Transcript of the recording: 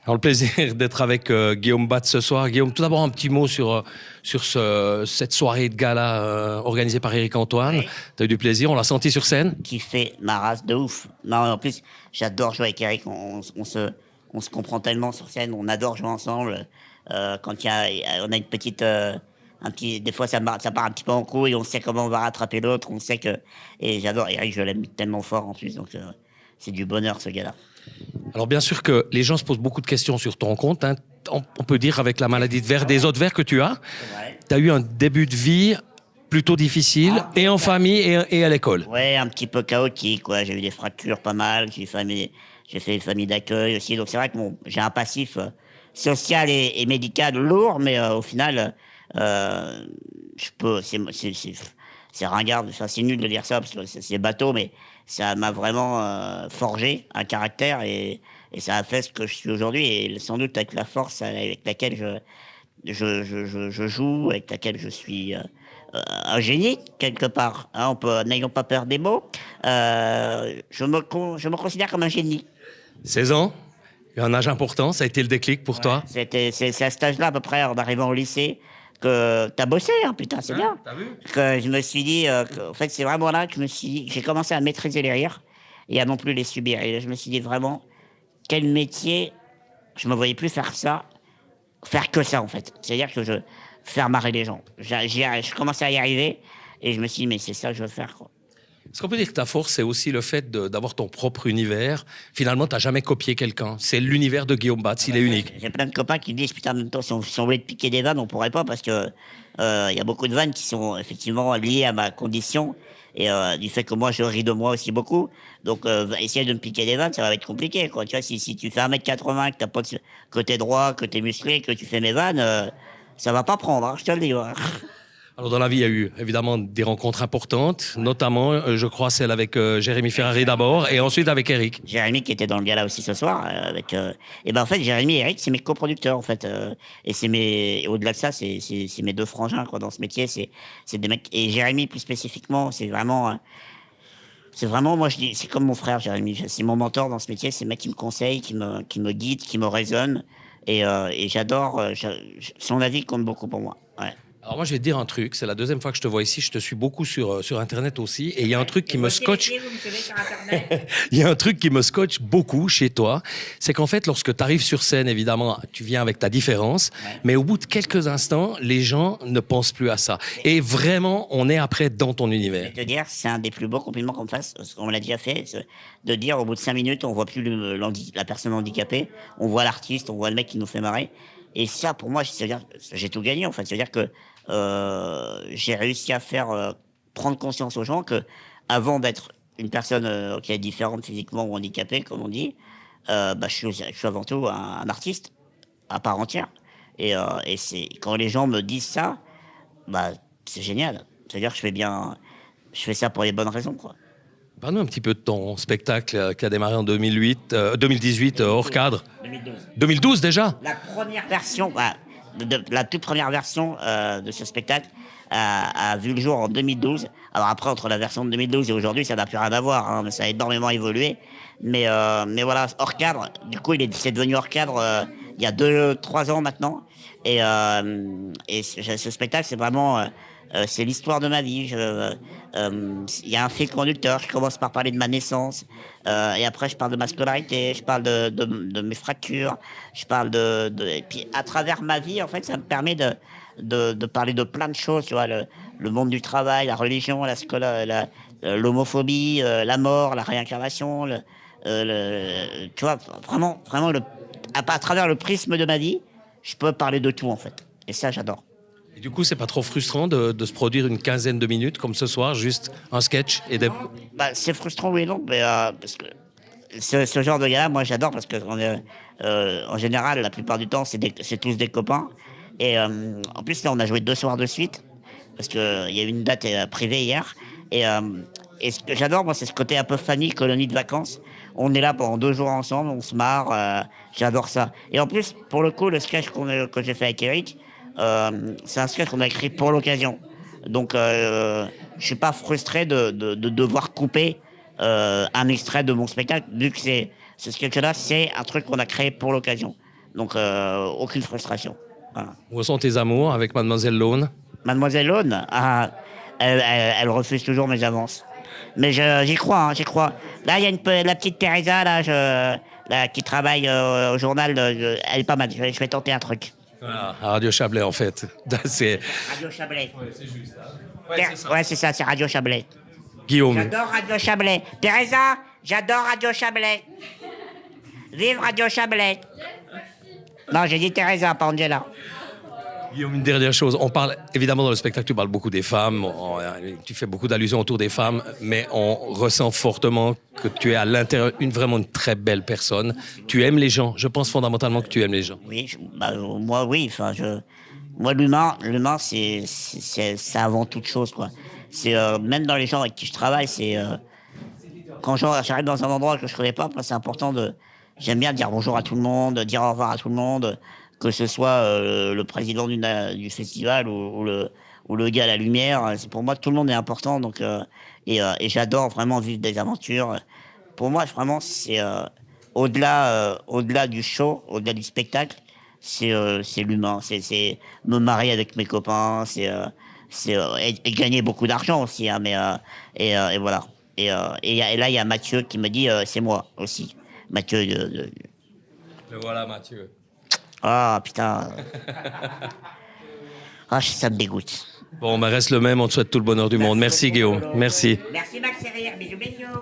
Alors, le plaisir d'être avec Guillaume Bat ce soir. Guillaume, tout d'abord un petit mot sur cette soirée de gala organisée par Éric Antoine. Oui. Tu as eu du plaisir, on l'a senti sur scène. Qui fait ma race de ouf. Non, en plus, j'adore jouer avec Eric. On se comprend tellement sur scène. On adore jouer ensemble. Quand on a une petite, des fois ça part un petit peu en couille. On sait comment on va rattraper l'autre. On sait que, et j'adore Eric. Je l'aime tellement fort en plus. Donc c'est du bonheur ce gars-là. Alors bien sûr que les gens se posent beaucoup de questions sur ton compte, hein. On peut dire avec la maladie de verre, des autres verres que tu as, Ouais. tu as eu un début de vie plutôt difficile, et en famille et à l'école. Ouais, un petit peu chaotique, quoi. J'ai eu des fractures pas mal. J'ai fait une famille d'accueil aussi. Donc c'est vrai que j'ai un passif social et médical lourd, mais au final, je peux. C'est ringard, enfin, c'est nul de dire ça parce que c'est bateau, mais ça m'a vraiment forgé un caractère et ça a fait ce que je suis aujourd'hui et sans doute avec la force avec laquelle je joue, avec laquelle je suis un génie quelque part. Hein, n'ayons pas peur des mots. Je me considère comme un génie. 16 ans, un âge important, ça a été le déclic pour toi. C'est à cet âge-là à peu près en arrivant au lycée que t'as bossé, hein, putain, c'est bien. T'as vu? Que je me suis dit, en fait, c'est vraiment là que je me suis dit, j'ai commencé à maîtriser les rires et à non plus les subir. Et je me suis dit vraiment, quel métier, je me voyais plus faire ça, faire que ça en fait. C'est-à-dire que faire marrer les gens. Je commençais à y arriver et je me suis dit, mais c'est ça que je veux faire, quoi. Est-ce qu'on peut dire que ta force, c'est aussi le fait d'avoir ton propre univers? Finalement, tu n'as jamais copié quelqu'un. C'est l'univers de Guillaume Batz, il est unique. J'ai plein de copains qui me disent, putain, en même temps, si on voulait te piquer des vannes, on pourrait pas parce que il y a beaucoup de vannes qui sont effectivement liées à ma condition et du fait que moi, je ris de moi aussi beaucoup. Donc, essayer de me piquer des vannes, ça va être compliqué, quoi. Tu vois, si tu fais 1m80, que t'as pas de côté droit, que t'es musclé, que tu fais mes vannes, ça va pas prendre, hein, je te le dis. Ouais. Alors, dans la vie, il y a eu évidemment des rencontres importantes, notamment, je crois, celle avec Jérémy Ferrari d'abord, et ensuite avec Eric. Jérémy qui était dans le gala aussi ce soir et ben en fait Jérémy et Eric c'est mes coproducteurs en fait et au-delà de ça c'est mes deux frangins quoi dans ce métier c'est des mecs et Jérémy plus spécifiquement c'est vraiment moi je dis c'est comme mon frère Jérémy c'est mon mentor dans ce métier c'est le mec qui me conseille qui me guide qui me raisonne et j'adore son avis compte beaucoup pour moi ouais. Alors moi, je vais te dire un truc, c'est la deuxième fois que je te vois ici, je te suis beaucoup sur Internet aussi, et il y a un truc qui me scotche, il y a un truc qui me scotche beaucoup chez toi, c'est qu'en fait, lorsque tu arrives sur scène, évidemment, tu viens avec ta différence, mais au bout de quelques instants, les gens ne pensent plus à ça. Et vraiment, on est après dans ton Je univers. vais te dire, c'est un des plus beaux compliments qu'on me fasse, parce qu'on me l'a déjà fait, de dire au bout de 5 minutes, on voit plus la personne handicapée, on voit l'artiste, on voit le mec qui nous fait marrer. Et ça, pour moi, c'est-à-dire, j'ai tout gagné, en fait. C'est-à-dire que j'ai réussi à faire prendre conscience aux gens que, avant d'être une personne qui est différente physiquement ou handicapée, comme on dit, je suis avant tout un artiste à part entière. Et c'est quand les gens me disent ça, bah, c'est génial. C'est-à-dire que je fais ça pour les bonnes raisons, quoi. Parle-nous un petit peu de ton spectacle qui a démarré en 2018, hors cadre. 2012. 2012 déjà? La première version, la toute première version de ce spectacle a vu le jour en 2012. Alors après, entre la version de 2012 et aujourd'hui, ça n'a plus rien à voir, hein, mais ça a énormément évolué. Mais voilà, hors cadre, du coup, c'est devenu hors cadre il y a 2-3 ans maintenant. Et ce spectacle, c'est vraiment... c'est l'histoire de ma vie. Il y a un fil conducteur. Je commence par parler de ma naissance. Et après, je parle de ma scolarité. Je parle de mes fractures. Je parle et puis, à travers ma vie, en fait, ça me permet de parler de plein de choses. Tu vois, le monde du travail, la religion, l'homophobie, la mort, la réincarnation. Tu vois, vraiment, vraiment, à travers le prisme de ma vie, je peux parler de tout, en fait. Et ça, j'adore. Et du coup, c'est pas trop frustrant de se produire une quinzaine de minutes comme ce soir, juste un sketch et des... C'est frustrant, oui et non, mais parce que ce genre de gars, moi j'adore parce que en général, la plupart du temps, c'est tous des copains. Et en plus, là, on a joué 2 soirs de suite parce qu'il y a eu une date privée hier. Et ce que j'adore, moi, c'est ce côté un peu famille, colonie de vacances. On est là pendant 2 jours ensemble, on se marre, j'adore ça. Et en plus, pour le coup, le sketch que j'ai fait avec Eric, c'est un sketch qu'on a écrit pour l'occasion. Donc, je suis pas frustré de devoir couper un extrait de mon spectacle, vu que ce sketch-là, c'est un truc qu'on a créé pour l'occasion. Donc, aucune frustration. Voilà. Où sont tes amours avec Mademoiselle Lone? Mademoiselle Lone, elle refuse toujours mes avances. Mais j'y crois, hein, j'y crois. Là, il y a la petite Teresa là, qui travaille au journal. Elle est pas mal. Je vais tenter un truc. Ah, à Radio Chablais, en fait. C'est Radio Chablais. ouais, c'est juste. Ouais, c'est ça, c'est Radio Chablais. Guillaume. J'adore Radio Chablais. Teresa, j'adore Radio Chablais. Vive Radio Chablais. Non, j'ai dit Teresa, pas Angela. Guillaume, une dernière chose. On parle, évidemment, dans le spectacle, tu parles beaucoup des femmes. Tu fais beaucoup d'allusions autour des femmes, mais on ressent fortement que tu es à l'intérieur vraiment une très belle personne. Tu aimes les gens. Je pense fondamentalement que tu aimes les gens. Oui, moi, oui. Enfin, moi, l'humain, c'est avant toute chose, quoi. C'est même dans les gens avec qui je travaille, c'est quand j'arrive dans un endroit que je connais pas, c'est important j'aime bien dire bonjour à tout le monde, dire au revoir à tout le monde, que ce soit le président du festival ou le gars à la lumière. C'est pour moi tout le monde est important, donc et j'adore vraiment vivre des aventures. Pour moi, vraiment, c'est au-delà du show, au-delà du spectacle, c'est l'humain, c'est me marier avec mes copains, et gagner beaucoup d'argent aussi, hein, mais et voilà. Et là, il y a Mathieu qui me dit c'est moi aussi. Mathieu Le voilà, Mathieu. Ah, putain. Ah, ça me dégoûte. Bon, mais reste le même. On te souhaite tout le bonheur du monde. Merci, Guillaume. Merci. Merci, Max Serrière. Bisous, bisous.